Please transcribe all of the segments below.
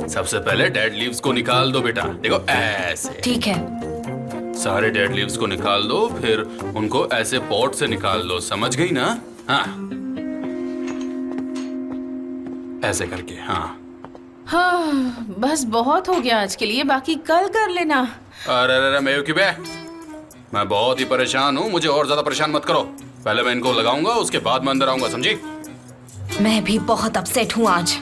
सबसे पहले dead leaves को निकाल दो बेटा। देखो ऐसे। ठीक है। सारे डेड लीव्स को निकाल दो, फिर उनको ऐसे पॉट से निकाल लो, समझ गई ना? हाँ, ऐसे करके। हाँ हाँ, बस बहुत हो गया आज के लिए, बाकी कल कर लेना। अरे अरे मेयुकी बे, मैं बहुत ही परेशान हूँ, मुझे और ज्यादा परेशान मत करो। पहले मैं इनको लगाऊंगा, उसके बाद मैं अंदर आऊंगा, समझी? मैं भी बहुत अपसेट हूँ आज।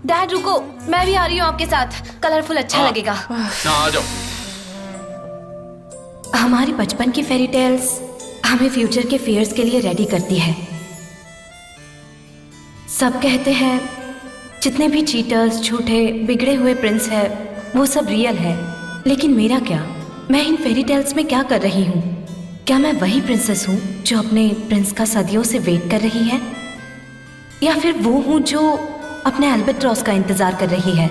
डैड रुको, मैं भी आ रही हूँ आपके साथ। कलरफुल अच्छा लगेगा। आ जाओ। हमारी बचपन की फेरी टेल्स हमें फ्यूचर के फियर्स के लिए रेडी करती है। सब कहते हैं जितने भी चीटर्स, झूठे, बिगड़े हुए प्रिंस है, वो सब रियल है। लेकिन मेरा क्या? मैं इन फेरी टेल्स में क्या कर रही हूँ? क्या मैं वही प्रिंसेस हूँ जो अपने प्रिंस का सदियों से वेट कर रही है, या फिर वो हूँ जो अपने अल्बाट्रॉस का इंतजार कर रही है?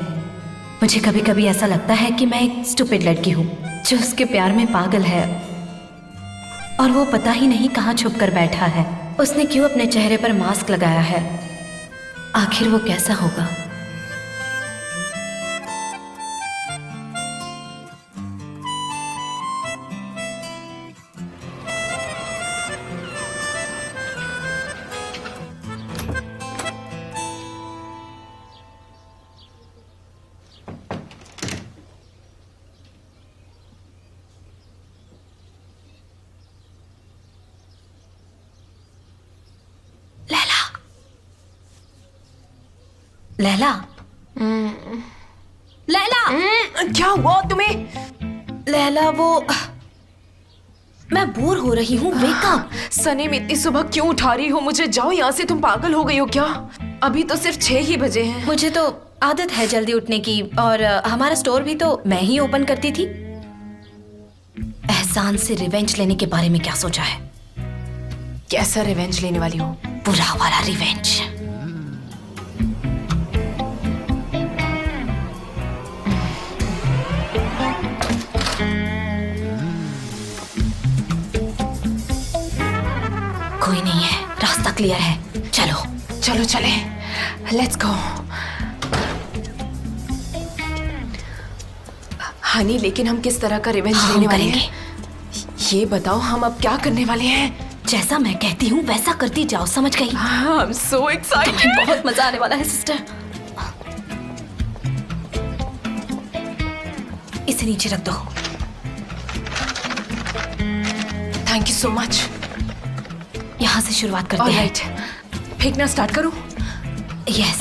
मुझे कभी कभी ऐसा लगता है कि मैं एक स्टूपिड लड़की हूँ जो उसके प्यार में पागल है, और वो पता ही नहीं कहाँ छुप कर बैठा है। उसने क्यों अपने चेहरे पर मास्क लगाया है? आखिर वो कैसा होगा? लैला, लैला, क्या हुआ तुम्हें? लैला, वो मैं बोर हो रही हूँ। Wake up. सनी, में इतनी सुबह क्यों उठा रही हो मुझे? जाओ यहाँ से, तुम पागल हो गई हो क्या? अभी तो सिर्फ 6 ही बजे हैं। मुझे तो आदत है जल्दी उठने की, और हमारा स्टोर भी तो मैं ही ओपन करती थी। एहसान से रिवेंज लेने के बारे में क्या सोचा है? कैसा रिवेंज लेने वाली हो? बुरा वाला रिवेंज। कोई नहीं है, रास्ता क्लियर है। चलो चलो चले, लेट्स गो। हनी, लेकिन हम किस तरह का रिवेंज लेने वाले हैं? ये बताओ, हम अब क्या करने वाले हैं? जैसा मैं कहती हूँ वैसा करती जाओ, समझ गई? I am so excited. बहुत मजा आने वाला है सिस्टर। इसे नीचे रख दो। Thank you so much. यहाँ से शुरुआत करते हैं। ऑलराइट, फेंकना स्टार्ट करूं? Yes,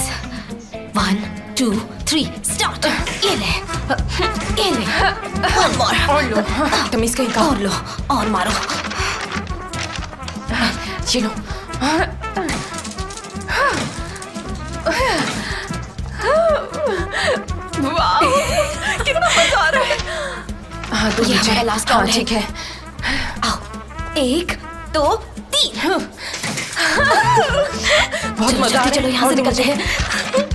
1 2 3 start. ये ले, ये ले। One more। और लो। तमीज कहीं का। और लो, और मारो। ये लो। वाह, कितना मजा आ रहा है। हाँ, तो ये हमारा लास्ट राउंड है। ठीक है। आओ, 1 2 3। बहुत मजा आ रहा है। चलो यहाँ से निकलते हैं।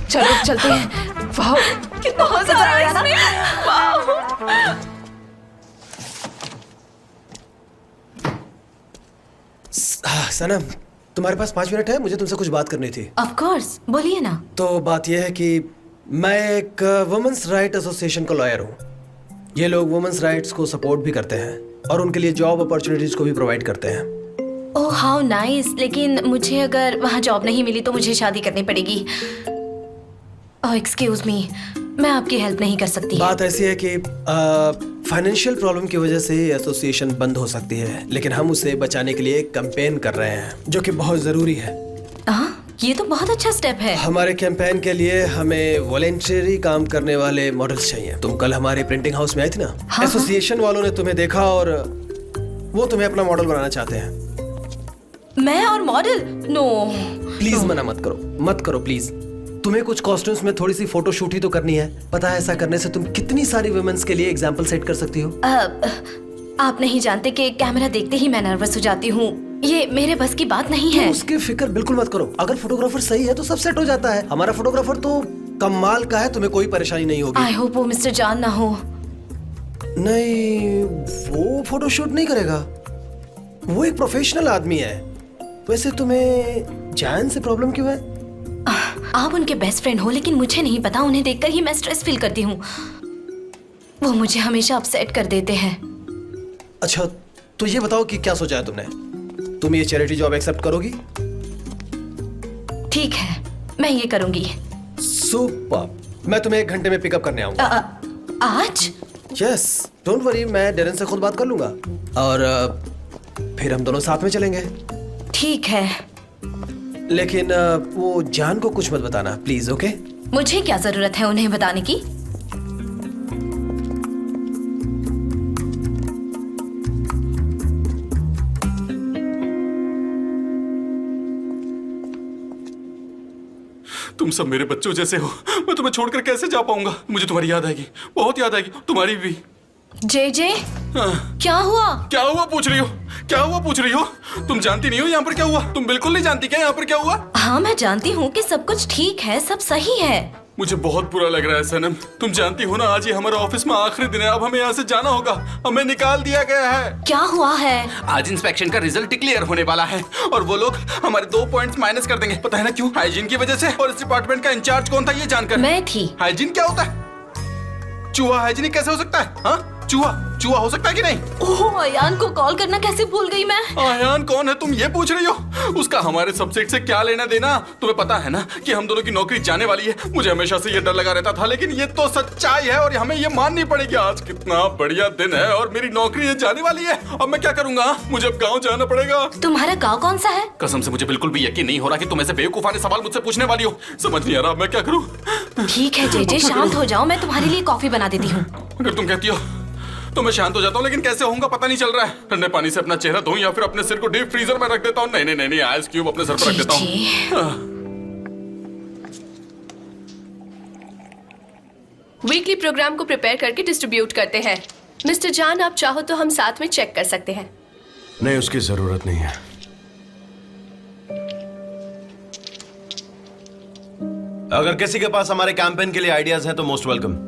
चलो चलते हैं। वाह, कितना मजा आ रहा है इसमें। वाह। सनम, तुम्हारे पास 5 मिनट है? मुझे तुमसे कुछ बात करनी थी। ऑफ कोर्स, बोलिए ना। तो बात यह है कि मैं एक वुमेन्स राइट एसोसिएशन का लॉयर हूँ। ये लोग वुमेन्स राइट्स को सपोर्ट भी करते हैं और उनके लिए जॉब अपॉर्चुनिटीज को भी प्रोवाइड करते हैं। Oh how nice. लेकिन मुझे अगर वहाँ जॉब नहीं मिली तो मुझे शादी करनी पड़ेगी। ओह एक्सक्यूज मी, मैं आपकी हेल्प नहीं कर सकती। बात ऐसी है कि फाइनेंशियल प्रॉब्लम की वजह से एसोसिएशन बंद हो सकती है, लेकिन हम उसे बचाने के लिए एक कैंपेन कर रहे हैं जो कि बहुत जरूरी है। ये तो बहुत अच्छा स्टेप है। हमारे कैंपेन के लिए हमें वॉलेंटरी काम करने वाले मॉडल्स चाहिए। तुम कल हमारे प्रिंटिंग हाउस में आई थी ना? हाँ, एसोसिएशन वालों ने तुम्हें देखा और वो तुम्हें अपना मॉडल बनाना चाहते हैं। मैं और मॉडल? नो प्लीज मना मत करो, मत करो प्लीज। तुम्हें कुछ कॉस्ट्यूम्स में थोड़ी सी फोटो शूट ही तो करनी है। पता है ऐसा करने से तुम कितनी सारी वुमेन्स के लिए एग्जाम्पल सेट कर सकती हो। आप नहीं जानते कि कैमरा देखते ही मैं नर्वस हो जाती हूँ। ये मेरे बस की बात नहीं है। उसकी फिक्र बिल्कुल मत करो। अगर फोटोग्राफर सही है तो सब सेट हो जाता है। हमारा फोटोग्राफर तो कमाल का है, तुम्हें कोई परेशानी नहीं होगी। आई होप वो मिस्टर जान ना हो। नहीं, वो फोटो शूट नहीं करेगा। वो एक प्रोफेशनल आदमी है। वैसे तुम्हें जान से प्रॉब्लम क्यों है? आप उनके बेस्ट फ्रेंड हो, लेकिन मुझे नहीं पता उन्हें देखकर ही मैं स्ट्रेस फील करती हूँ। वो मुझे हमेशा अपसेट कर देते हैं। अच्छा, तो ये बताओ कि क्या सोचा है तुमने? तुम ये चैरिटी जॉब एक्सेप्ट करोगी? ठीक है, मैं ये करूंगी। सुपर। मैं तुम्हें 1 घंटे में पिकअप करने आऊंगा। आज? यस, डोंट वरी, मैं डेरन से खुद बात कर लूंगा और फिर हम दोनों साथ में चलेंगे। ठीक है। लेकिन वो जान को कुछ मत बताना प्लीज, ओके? मुझे क्या जरूरत है उन्हें बताने की? तुम सब मेरे बच्चों जैसे हो, मैं तुम्हें छोड़कर कैसे जा पाऊंगा? मुझे तुम्हारी याद आएगी, बहुत याद आएगी, तुम्हारी भी। जे हाँ। क्या हुआ? क्या हुआ पूछ रही हो? क्या हुआ पूछ रही हो? तुम जानती नहीं हो यहाँ पर क्या हुआ? तुम बिल्कुल नहीं जानती क्या यहाँ पर क्या हुआ? हाँ, मैं जानती हूँ कि सब कुछ ठीक है, सब सही है। मुझे बहुत बुरा लग रहा है सनम। तुम जानती हो ना, आज ये हमारा ऑफिस में आखिरी दिन है। अब हमें यहाँ से जाना होगा, हमें निकाल दिया गया है। क्या हुआ है? आज इंस्पेक्शन का रिजल्ट डिक्लेयर होने वाला है और वो लोग हमारे 2 पॉइंट्स माइनस कर देंगे। पता है ना क्यों? हाइजीन की वजह से। और इस डिपार्टमेंट का इंचार्ज कौन था ये जानकर? मैं थी। हाइजीन क्या होता है? चूहा हाइजीनिक कैसे हो सकता है? हाँ, चूहा हो सकता है कि नहीं? ओह, अयान को कॉल करना कैसे भूल गई मैं। अयान कौन है तुम ये पूछ रही हो? उसका हमारे सब्जेक्ट से क्या लेना देना? तुम्हें पता है ना कि हम दोनों की नौकरी जाने वाली है। मुझे हमेशा से ये डर लगा रहता था, लेकिन ये तो सच्चाई है और हमें ये माननी पड़ेगी। आज कितना बढ़िया दिन है और मेरी नौकरी ये जाने वाली है। अब मैं क्या करूंगा? मुझे अब गाँव जाना पड़ेगा। तुम्हारा गाँव कौन सा है? कसम से मुझे बिल्कुल भी यकीन नहीं हो रहा कि तुम ऐसे बेवकूफाने सवाल मुझसे पूछने वाली हो। समझ नहीं आ रहा मैं क्या करूं। ठीक है जे, शांत हो जाओ, मैं तुम्हारे लिए कॉफी बना देती हूँ। अगर तुम कहती हो तो मैं शांत हो जाता हूँ, लेकिन कैसे होऊंगा पता नहीं चल रहा है। ठंडे पानी से अपना चेहरा धोऊं या फिर अपने सिर को डीप फ्रीजर में रख देता हूँ? नहीं, आइस क्यूब अपने सर पर रख देता हूँ। वीकली प्रोग्राम को प्रिपेयर करके डिस्ट्रीब्यूट करते हैं। मिस्टर जान, आप चाहो तो हम साथ में चेक कर सकते हैं। नहीं, उसकी जरूरत नहीं है। अगर किसी के पास हमारे कैंपेन के लिए आइडियाज हैं तो मोस्ट वेलकम।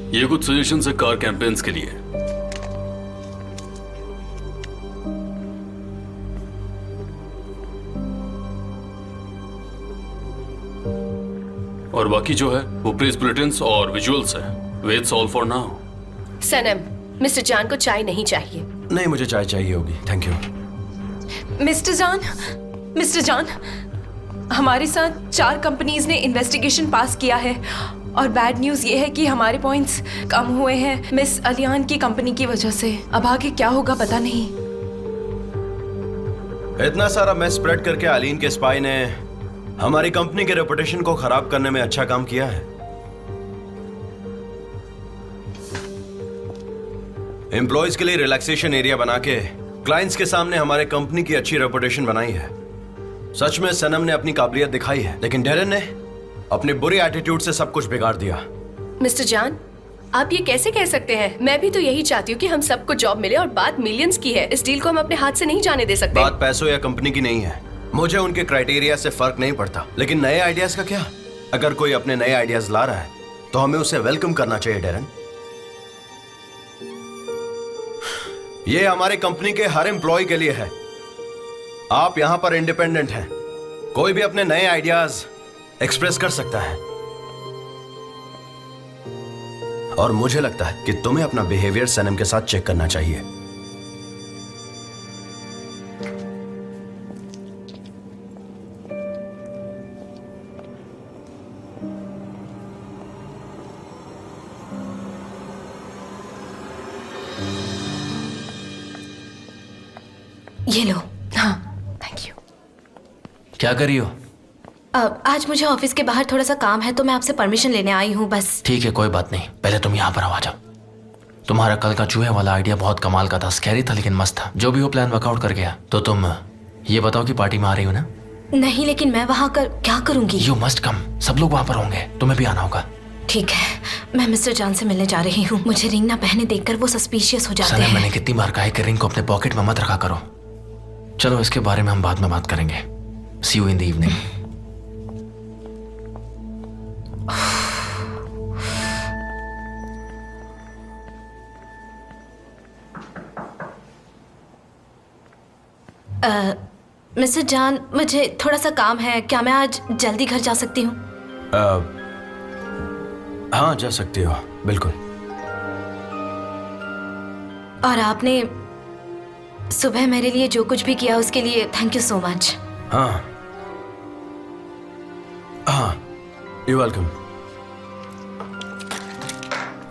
ये कुछ सजेशन है कार कैंपेन्स के लिए। और बाकी जो है वो प्रेस बुलेटिन्स और विजुअल्स है। That's all for now. Sanam, mister John को चाय नहीं चाहिए। नहीं, मुझे चाय चाहिए होगी, थैंक यू। मिस्टर जान, हमारे साथ 4 कंपनीज ने इन्वेस्टिगेशन पास किया है और बैड न्यूज ये है कि हमारे पॉइंट्स कम हुए हैं मिस अलियान की कंपनी की वजह से। अब आगे क्या होगा पता नहीं। इतना सारा मैस स्प्रेड करके अलीन के स्पाई ने हमारी कंपनी के रेपुटेशन को खराब करने में अच्छा काम किया है। एम्प्लॉयज के लिए रिलैक्सेशन एरिया बना के क्लाइंट्स के सामने हमारे कंपनी की अच्छी रेपुटेशन बनाई है। सच में सनम ने अपनी काबिलियत दिखाई है, लेकिन डेरन ने अपने बुरे एटीट्यूड से सब कुछ बिगाड़ दिया। मिस्टर जान, आप ये कैसे कह सकते हैं? मैं भी तो यही चाहती हूँ कि हम सबको जॉब मिले और बात मिलियंस की है। इस डील को हम अपने हाथ से नहीं जाने दे सकते। बात पैसों या कंपनी की नहीं है। मुझे उनके क्राइटेरिया से फर्क नहीं पड़ता, लेकिन नए आइडियाज का क्या? अगर कोई अपने नए आइडियाज ला रहा है तो हमें उसे वेलकम करना चाहिए डेरन। ये हमारे कंपनी के हर एम्प्लॉय के लिए है। आप यहां पर इंडिपेंडेंट हैं, कोई भी अपने नए आइडियाज एक्सप्रेस कर सकता है। और मुझे लगता है कि तुम्हें अपना बिहेवियर सनम के साथ चेक करना चाहिए। ये लो। हाँ, थैंक यू। क्या कर रही हो? आज मुझे ऑफिस के बाहर थोड़ा सा काम है तो मैं आपसे परमिशन लेने आई हूँ बस। ठीक है, कोई बात नहीं। पहले तुम यहाँ पर आ जाओ। तुम्हारा कल का चूहे वाला आइडिया बहुत कमाल का था, स्कैरी था लेकिन मस्त था। जो भी वो प्लान वर्कआउट कर गया। तो तुम ये बताओ कि पार्टी में आ रही हो ना? नहीं, लेकिन मैं वहाँ कर क्या करूँगी? You must come. सब लोग वहाँ पर होंगे, तुम्हें भी आना होगा। ठीक है, मैं मिस्टर जान से मिलने जा रही हूँ। मुझे रिंग ना पहने देखकर वो सस्पिशियस हो जाते सनम, हैं। मैंने कितनी बार कहा है कि रिंग को अपने पॉकेट में मत रखा करो। चलो, इसके बारे में हम बाद में बात करेंगे। See you in the evening. Mister John, मुझे थोड़ा सा काम है। क्या मैं आज जल्दी घर जा सकती हूँ? हाँ, जा सकती हो, बिल्कुल। और आपने सुबह मेरे लिए जो कुछ भी किया उसके लिए थैंक यू सो मच। हाँ हाँ, यू वेलकम।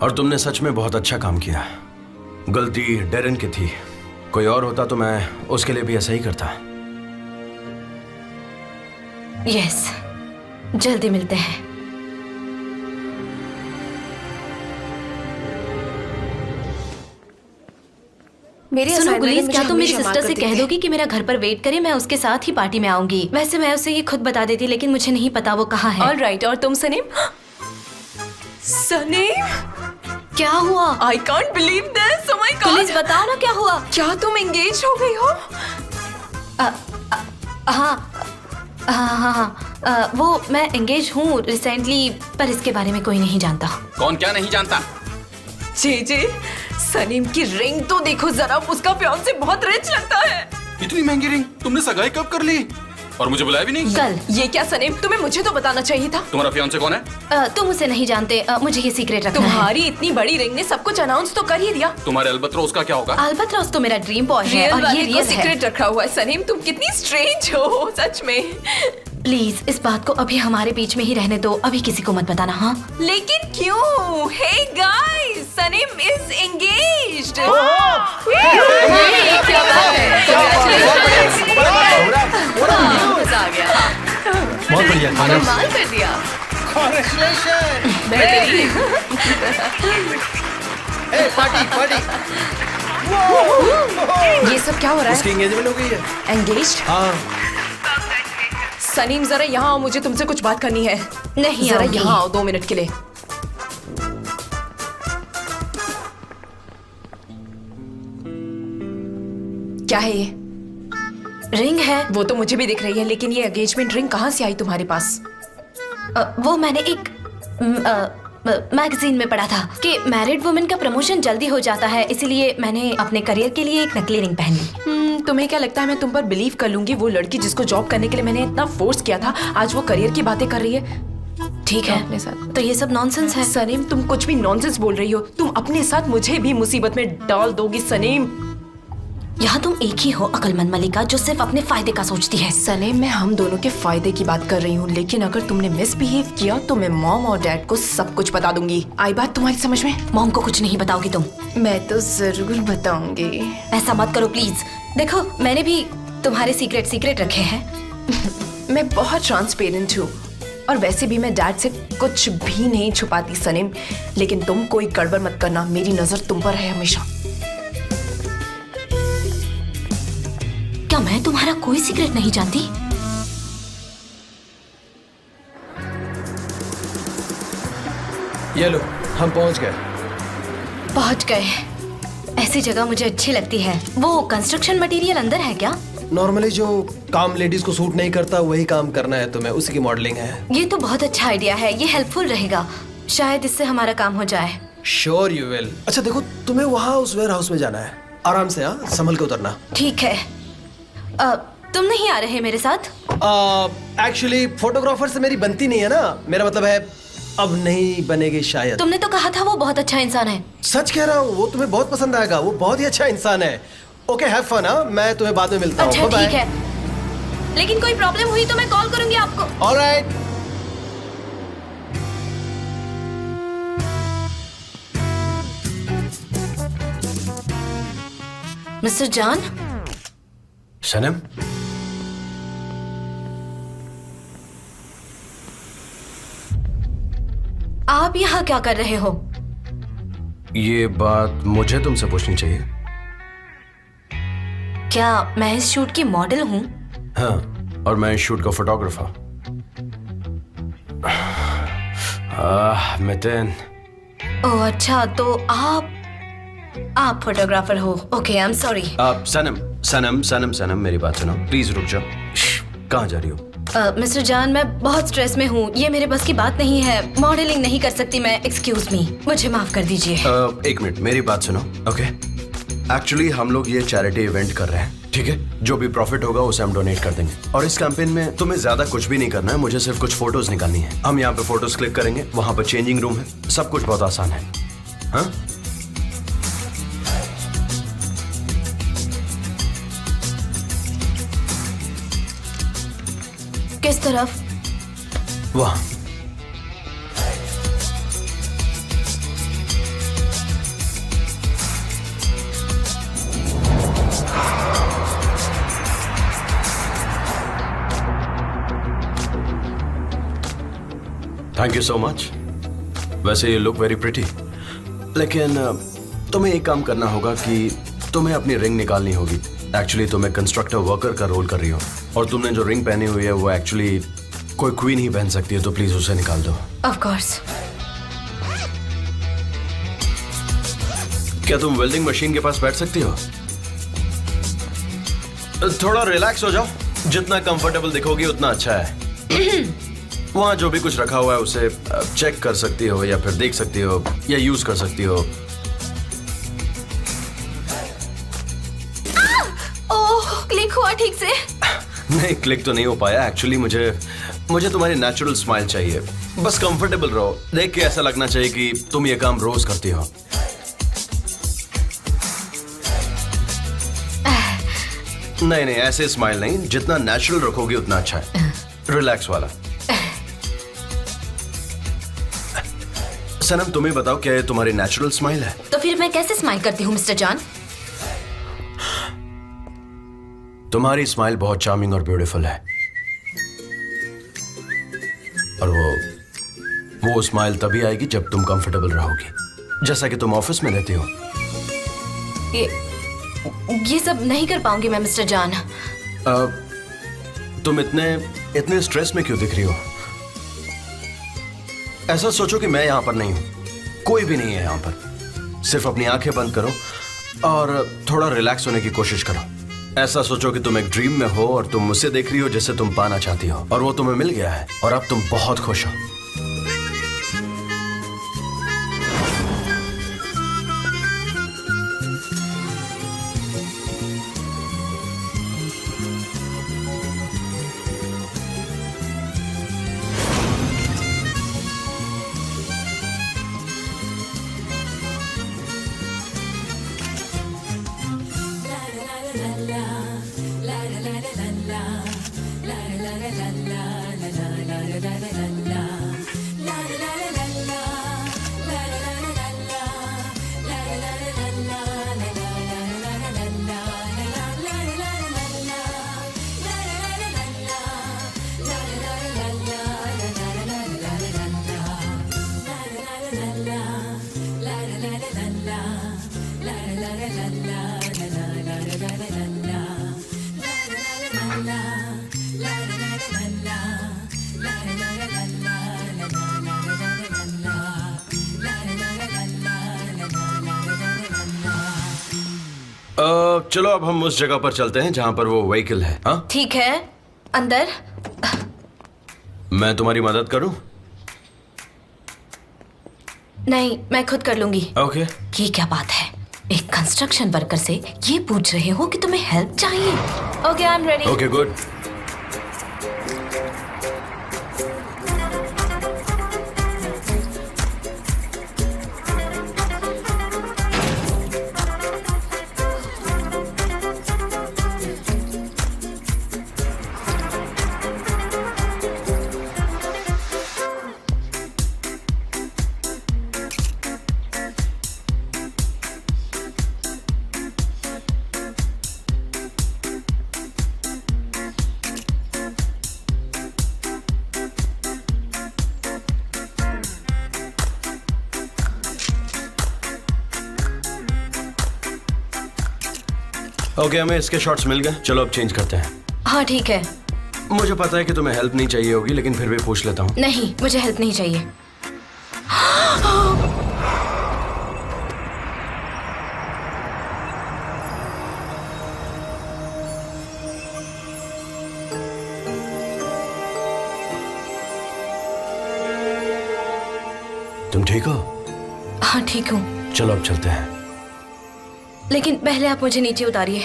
और तुमने सच में बहुत अच्छा काम किया। गलती डेरेन की थी, कोई और होता तो मैं उसके लिए भी ऐसा ही करता। यस, जल्दी मिलते हैं। मेरी सुनो assignment गुलीस, मुझे क्या तुम मेरी हमेशा सिस्टर माफ से कर कह देती दोगी कि मेरा घर पर वेट करे? मैं उसके साथ ही पार्टी में आऊंगी। वैसे मैं उसे ये खुद बता देती, लेकिन मुझे नहीं पता वो कहाँ है। ऑलराइट, और तुम सनीम? सनीम, क्या हुआ? I can't believe this. Oh my गुलीस गॉड, बताओ ना क्या हुआ? क्या तुम एंगेज हो गई हो? हाँ हाँ हाँ, वो मैं एंगेज हूँ रिसेंटली, पर इसके बारे में कोई नहीं जानता। कौन क्या नहीं जानता? जे सनीम की रिंग तो देखो जरा, उसका फियांसे बहुत रिच लगता है। इतनी महंगी रिंग तुमने सगाई कब कर ली? और मुझे बुलाया भी नहीं। कल। ये क्या सनीम, तुम्हें मुझे तो बताना चाहिए था। तुम्हारा फियांसे कौन है? तुम उसे नहीं जानते, मुझे ये सीक्रेट रखना है। तुम्हारी इतनी बड़ी रिंग ने सब कुछ अनाउंस तो कर ही दिया। तुम्हारे अल्बत्रोस का क्या होगा? अल्बत्रोस तो मेरा ड्रीम बॉय है रियल और ये वाले को रियल है। सीक्रेट रखा हुआ है। सनीम, तुम कितनी स्ट्रेंज हो सच में। प्लीज इस बात को अभी हमारे बीच में ही रहने दो, अभी किसी को मत बताना। हाँ, लेकिन क्यों? Hey guys, Sanim is engaged. क्या बात है, मजा आ गया। बहुत बढ़िया। कमाल कर दिया। बेहतरीन। ये सब क्या हो रहा उसकी है? एंगेजमेंट हो गई है। एंगेज्ड? हाँ, सनीम जरा यहाँ आओ, मुझे तुमसे कुछ बात करनी है। नहीं जरा आऊंगी। यहाँ आओ 2 मिनट के लिए। क्या है ये? रिंग है। वो तो मुझे भी दिख रही है, लेकिन ये एंगेजमेंट रिंग कहाँ से आई तुम्हारे पास? वो मैंने एक मैगजीन में पढ़ा था कि मैरिड वुमेन का प्रमोशन जल्दी हो जाता है, इसलिए मैंने अपने करियर के लिए एक नकली रिंग पहन ली। तुम्हें क्या लगता है मैं तुम पर बिलीव कर लूंगी? वो लड़की जिसको जॉब करने के लिए मैंने इतना फोर्स किया था, आज वो करियर की बातें कर रही है। ठीक अपने है, साथ। तो ये सब नॉनसेंस है। सनीम, तुम कुछ भी नॉनसेंस बोल रही हो। तुम अपने साथ मुझे भी मुसीबत में डाल दोगी सनीम। यहाँ तुम एक ही हो अक्लमंद मलिका जो सिर्फ अपने फायदे का सोचती है। सनीम, मैं हम दोनों के फायदे की बात कर रही हूँ, लेकिन अगर तुमने मिसबिहेव किया तो मैं मॉम और डैड को सब कुछ बता दूंगी। आई बात तुम्हारी समझ में? मॉम को कुछ नहीं बताओगी तुम? मैं तो जरूर बताऊंगी। ऐसा मत करो प्लीज। देखो, मैंने भी तुम्हारे सीक्रेट रखे हैं। मैं बहुत ट्रांसपेरेंट हूँ, और वैसे भी मैं डैड से कुछ भी नहीं छुपाती सनीम। लेकिन तुम कोई गड़बड़ मत करना, मेरी नजर तुम पर है हमेशा। क्या मैं तुम्हारा कोई सीक्रेट नहीं जानती? ये लो, हम पहुंच गए। पहुंच गए। ऐसी जगह मुझे अच्छी लगती है। वो कंस्ट्रक्शन मटेरियल अंदर है क्या? नॉर्मली जो काम लेडीज को सूट नहीं करता वही काम करना है तुम्हें, उसी की मॉडलिंग है। ये तो बहुत अच्छा आइडिया है, ये हेल्पफुल रहेगा। शायद इससे हमारा काम हो जाए। Sure you will. अच्छा देखो, तुम्हें वहाँ उस वेयर हाउस में जाना है। आराम से, हाँ, संभल के उतरना। ठीक है। तुम नहीं आ रहे मेरे साथ? एक्चुअली फोटोग्राफर से मेरी बनती नहीं है ना, मेरा मतलब है अब नहीं बनेगी शायद। तुमने तो कहा था वो बहुत अच्छा इंसान है। सच कह रहा हूँ, वो तुम्हें बहुत पसंद आएगा। वो बहुत ही अच्छा इंसान है। Okay, have fun. हाँ, मैं तुम्हें बाद में मिलता हूँ। अच्छा बाय ठीक है, लेकिन कोई प्रॉब्लम हुई तो मैं कॉल करूंगी आपको। ऑलराइट। मिस्टर जान, सनम, आप यहाँ क्या कर रहे हो? ये बात मुझे तुमसे पूछनी चाहिए। क्या मैं इस शूट की मॉडल हूँ? हाँ, और मैं इस शूट का फोटोग्राफर। मितिन। ओह अच्छा, तो आप फोटोग्राफर हो। Okay, I am sorry. Sanam Sanam Sanam Sanam, मेरी बात सुनो प्लीज, रुक जाओ। कहाँ जा रही हो? मिस्टर जान, मैं बहुत स्ट्रेस में हूँ। ये मेरे बस की बात नहीं है। मॉडलिंग नहीं कर सकती मैं। एक्सक्यूज मी, मुझे माफ कर दीजिए। एक मिनट, मेरी बात सुनो। ओके, एक्चुअली हम लोग ये चैरिटी इवेंट कर रहे हैं, ठीक है, जो भी प्रॉफिट होगा उसे हम डोनेट कर देंगे। और इस कैंपेन में तुम्हें ज्यादा कुछ भी नहीं करना है, मुझे सिर्फ कुछ फोटोज निकालनी है। हम यहाँ पे फोटोज क्लिक करेंगे, वहां पर चेंजिंग रूम है, सब कुछ बहुत आसान है। हाँ, किस तरफ? वहां। Thank you so much. वैसे यू लुक वेरी प्रिटी, लेकिन तुम्हें एक काम करना होगा कि तुम्हें अपनी रिंग निकालनी होगी। एक्चुअली तुम्हें कंस्ट्रक्टर वर्कर का रोल कर रही हो, और तुमने जो रिंग पहनी हुई है वो एक्चुअली कोई क्वीन ही पहन सकती है, तो प्लीज उसे निकाल दो। Of course. क्या तुम वेल्डिंग मशीन के पास बैठ सकती हो? थोड़ा रिलैक्स हो जाओ, जितना कंफर्टेबल दिखोगी उतना अच्छा है। वहां जो भी कुछ रखा हुआ है उसे चेक कर सकती हो, या फिर देख सकती हो, या यूज कर सकती हो। ओह, क्लिक हुआ ठीक से? नहीं, क्लिक तो नहीं हो पाया। एक्चुअली मुझे तुम्हारी नेचुरल स्माइल चाहिए। बस कंफर्टेबल रहो, देख के ऐसा लगना चाहिए कि तुम ये काम रोज करती हो। नहीं नहीं, ऐसे स्माइल नहीं, जितना नेचुरल रखोगे उतना अच्छा है। रिलैक्स वाला। सनम, तुम्हें बताओ, क्या ये तुम्हारी नेचुरल स्माइल है? तो फिर मैं कैसे स्माइल करती हूँ मिस्टर जॉन? तुम्हारी स्माइल बहुत चार्मिंग और ब्यूटीफुल है, और वो स्माइल तभी आएगी जब तुम कंफर्टेबल रहोगी, जैसा कि तुम ऑफिस में रहती हो। ये सब नहीं कर पाऊंगी मैं मिस्टर जॉन। तुम इतने स्ट्रेस में क्यों दिख रही हो? ऐसा सोचो कि मैं यहां पर नहीं हूं, कोई भी नहीं है यहां पर। सिर्फ अपनी आंखें बंद करो और थोड़ा रिलैक्स होने की कोशिश करो। ऐसा सोचो कि तुम एक ड्रीम में हो और तुम मुझसे देख रही हो जिसे तुम पाना चाहती हो, और वो तुम्हें मिल गया है, और अब तुम बहुत खुश हो। चलो अब हम उस जगह पर चलते हैं जहां पर वो व्हीकल है। हाँ ठीक है, अंदर। मैं तुम्हारी मदद करूं? नहीं, मैं खुद कर लूंगी। ओके। ये क्या बात है, एक कंस्ट्रक्शन वर्कर से ये पूछ रहे हो कि तुम्हें हेल्प चाहिए? Okay, I am ready. Okay, good. Okay, हमें इसके शॉट्स मिल गए। चलो अब चेंज करते हैं। हाँ ठीक है। मुझे पता है कि तुम्हें हेल्प नहीं चाहिए होगी, लेकिन फिर भी पूछ लेता हूँ। नहीं, मुझे हेल्प नहीं चाहिए। तुम ठीक हो? हाँ ठीक हूँ। चलो अब चलते हैं। लेकिन पहले आप मुझे नीचे उतारिए।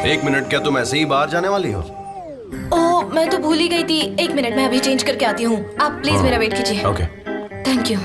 एक मिनट, क्या तुम ऐसे ही बाहर जाने वाली हो? ओह मैं तो भूल ही गई थी। एक मिनट मैं अभी चेंज करके आती हूँ। आप प्लीज मेरा वेट कीजिए। ओके। Thank you.